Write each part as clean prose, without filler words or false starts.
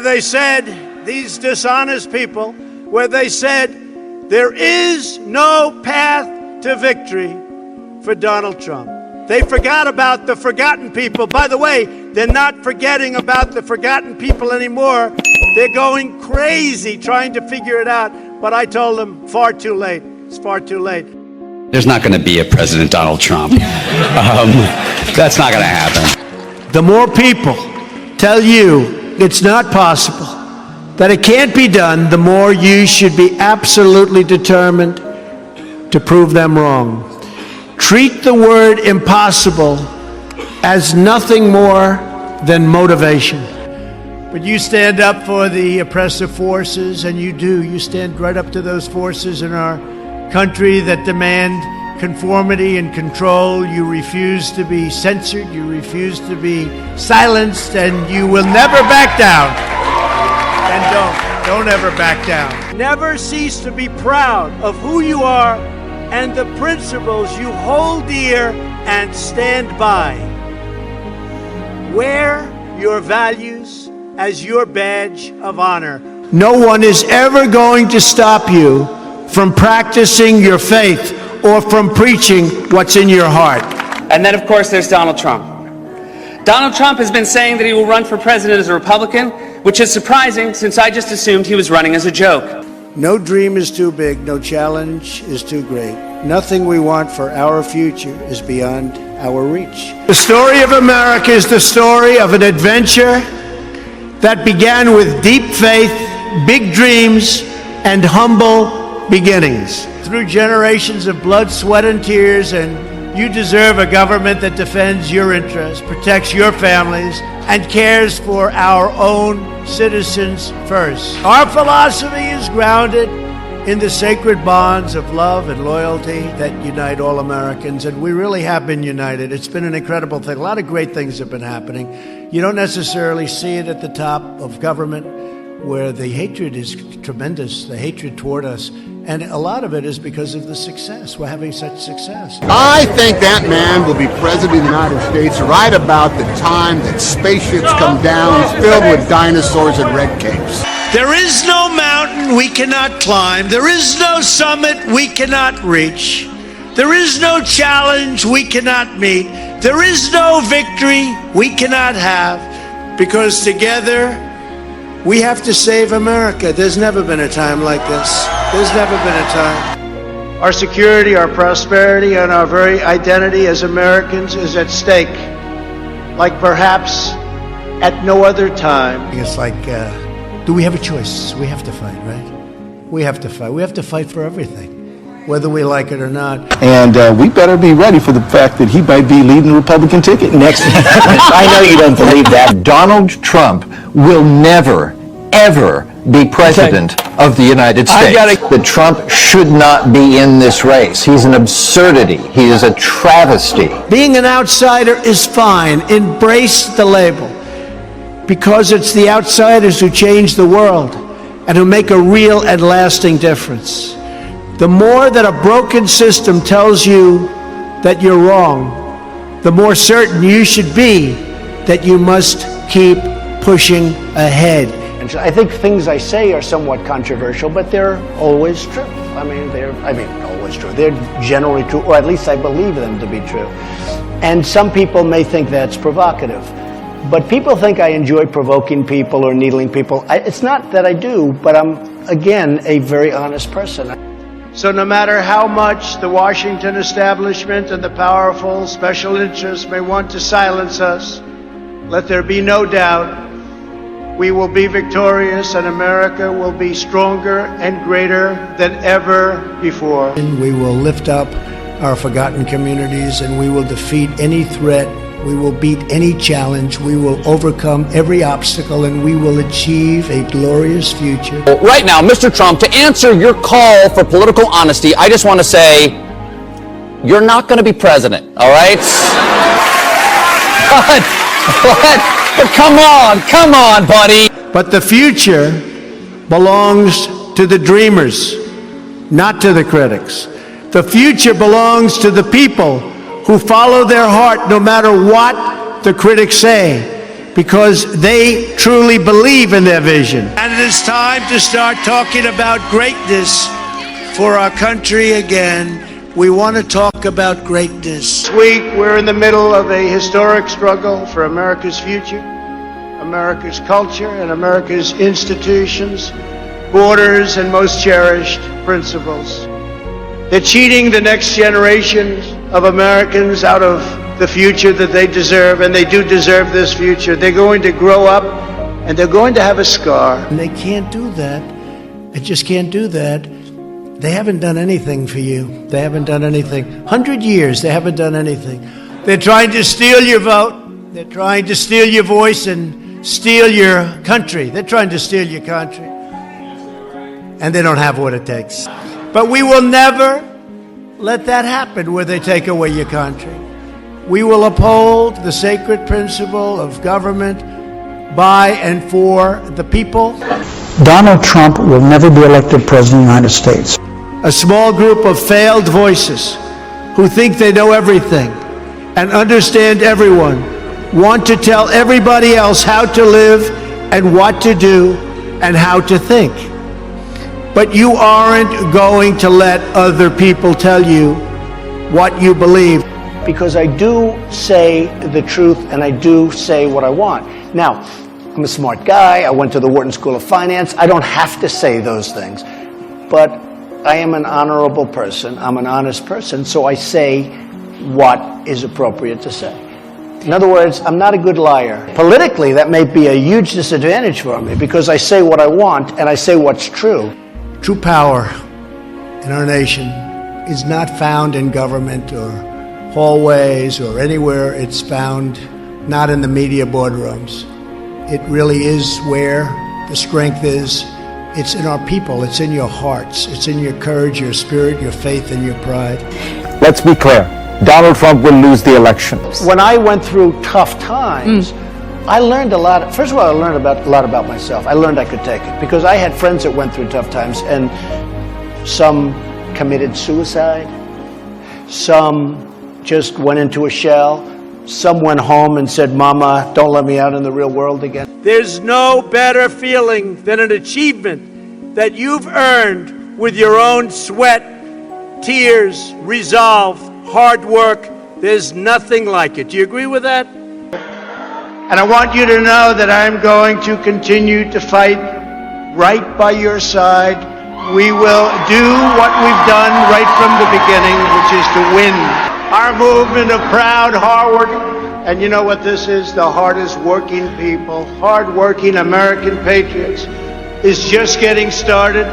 They said, these dishonest people, where they said there is no path to victory for Donald Trump. They forgot about the forgotten people. By the way, they're not forgetting about the forgotten people anymore. They're going crazy trying to figure it out. But I told them, far too late. It's far too late. There's not going to be a President Donald Trump. That's not going to happen. The more people tell you it's not possible, that it can't be done, the more you should be absolutely determined to prove them wrong. Treat the word impossible as nothing more than motivation. But you stand up for the oppressive forces, and you do. You stand right up to those forces in our country that demand conformity and control. You refuse to be censored. You refuse to be silenced, and you will never back down. And don't ever back down. Never cease to be proud of who you are and the principles you hold dear and stand by. Wear your values as your badge of honor. No one is ever going to stop you from practicing your faith or from preaching what's in your heart. And then, of course, there's Donald Trump. Donald Trump has been saying that he will run for president as a Republican, which is surprising since I just assumed he was running as a joke. No dream is too big, no challenge is too great. Nothing we want for our future is beyond our reach. The story of America is the story of an adventure that began with deep faith, big dreams, and humble beginnings. Through generations of blood, sweat, and tears, and you deserve a government that defends your interests, protects your families, and cares for our own citizens first. Our philosophy is grounded in the sacred bonds of love and loyalty that unite all Americans, and we really have been united. It's been an incredible thing. A lot of great things have been happening. You don't necessarily see it at the top of government, where the hatred is tremendous, the hatred toward us. And a lot of it is because of the success. We're having such success. I think that man will be president of the United States right about the time that spaceships come down filled with dinosaurs and red capes. There is no mountain we cannot climb. There is no summit we cannot reach. There is no challenge we cannot meet. There is no victory we cannot have, because together we have to save America. There's never been a time like this. There's never been a time. Our security, our prosperity, and our very identity as Americans is at stake, like perhaps at no other time. It's like, do we have a choice? We have to fight, right? We have to fight. We have to fight for everything, whether we like it or not. And we better be ready for the fact that he might be leading the Republican ticket next. I know you don't believe that. Donald Trump will never, ever be president of the United States. That Trump should not be in this race. He's an absurdity. He is a travesty. Being an outsider is fine. Embrace the label, because it's the outsiders who change the world and who make a real and lasting difference. The more that a broken system tells you that you're wrong, the more certain you should be that you must keep pushing ahead. And I think things I say are somewhat controversial, but they're always true. Always true. They're generally true, or at least I believe them to be true. And some people may think that's provocative. But people think I enjoy provoking people or needling people. It's not that I do, but I'm, again, a very honest person. So no matter how much the Washington establishment and the powerful special interests may want to silence us, let there be no doubt we will be victorious, and America will be stronger and greater than ever before. We will lift up our forgotten communities, and we will defeat any threat. We will beat any challenge. We will overcome every obstacle, and we will achieve a glorious future. Right now, Mr. Trump, to answer your call for political honesty, I just want to say, you're not going to be president, all right? But come on, buddy. But the future belongs to the dreamers, not to the critics. The future belongs to the people who follow their heart no matter what the critics say. because they truly believe in their vision. And it is time to start talking about greatness for our country again. We want to talk about greatness. This week, we're in the middle of a historic struggle for America's future, America's culture, and America's institutions, borders, and most cherished principles. They're cheating the next generations of Americans out of the future that they deserve, and they do deserve this future. They're going to grow up, and they're going to have a scar. And they can't do that. They just can't do that. They haven't done anything for you. They haven't done anything. 100 years, they haven't done anything. They're trying to steal your vote. They're trying to steal your voice and steal your country. They're trying to steal your country. And they don't have what it takes. But we will never let that happen where they take away your country. We will uphold the sacred principle of government by and for the people. Donald Trump will never be elected president of the United States. A small group of failed voices who think they know everything and understand everyone want to tell everybody else how to live and what to do and how to think. But you aren't going to let other people tell you what you believe. Because I do say the truth and I do say what I want. Now, I'm a smart guy. I went to the Wharton School of Finance. I don't have to say those things. But I am an honorable person. I'm an honest person. So I say what is appropriate to say. In other words, I'm not a good liar. Politically, that may be a huge disadvantage for me because I say what I want and I say what's true. True power in our nation is not found in government or hallways or anywhere. It's found not in the media boardrooms. It really is where the strength is. It's in our people. It's in your hearts. It's in your courage, your spirit, your faith, and your pride. Let's be clear. Donald Trump will lose the election. When I went through tough times, I learned a lot. First of all, I learned a lot about myself. I learned I could take it because I had friends that went through tough times, and some committed suicide. Some just went into a shell. Some went home and said, "Mama, don't let me out in the real world again." There's no better feeling than an achievement that you've earned with your own sweat, tears, resolve, hard work. There's nothing like it. Do you agree with that? And I want you to know that I'm going to continue to fight right by your side. We will do what we've done right from the beginning, which is to win. Our movement of proud, hard, and you know what this is? The hardest working people, hard-working American patriots, is just getting started.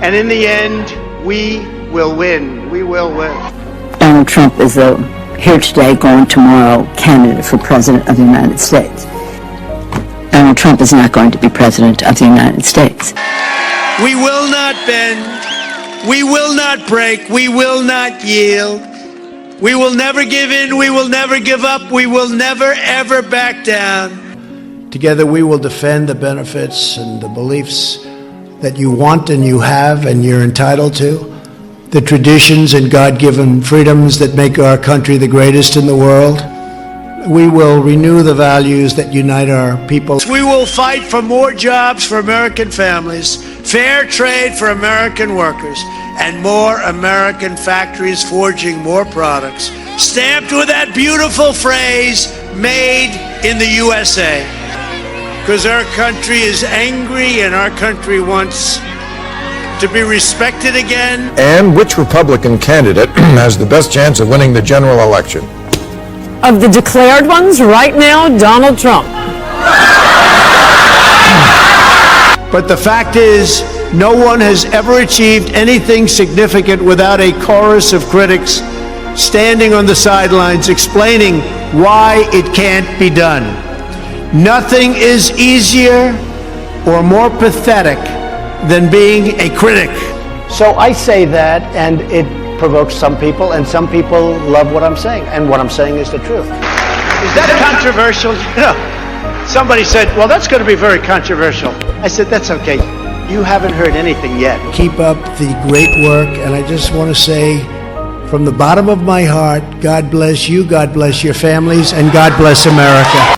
And in the end, we will win. We will win. Donald Trump is a here today, gone tomorrow candidate for President of the United States. Donald Trump is not going to be President of the United States. We will not bend. We will not break. We will not yield. We will never give in. We will never give up. We will never, ever back down. Together we will defend the benefits and the beliefs that you want and you have and you're entitled to. The traditions and God-given freedoms that make our country the greatest in the world. We will renew the values that unite our people. We will fight for more jobs for American families, fair trade for American workers, and more American factories forging more products, stamped with that beautiful phrase, made in the USA. Because our country is angry and our country wants to be respected again. And which Republican candidate has the best chance of winning the general election? Of the declared ones, right now, Donald Trump. But the fact is, no one has ever achieved anything significant without a chorus of critics standing on the sidelines explaining why it can't be done. Nothing is easier or more pathetic than being a critic. So I say that, and it provokes some people, and some people love what I'm saying, and what I'm saying is the truth. Is that controversial? You know, somebody said, well, that's going to be very controversial. I said, that's okay. You haven't heard anything yet. Keep up the great work, and I just want to say, from the bottom of my heart, God bless you, God bless your families, and God bless America.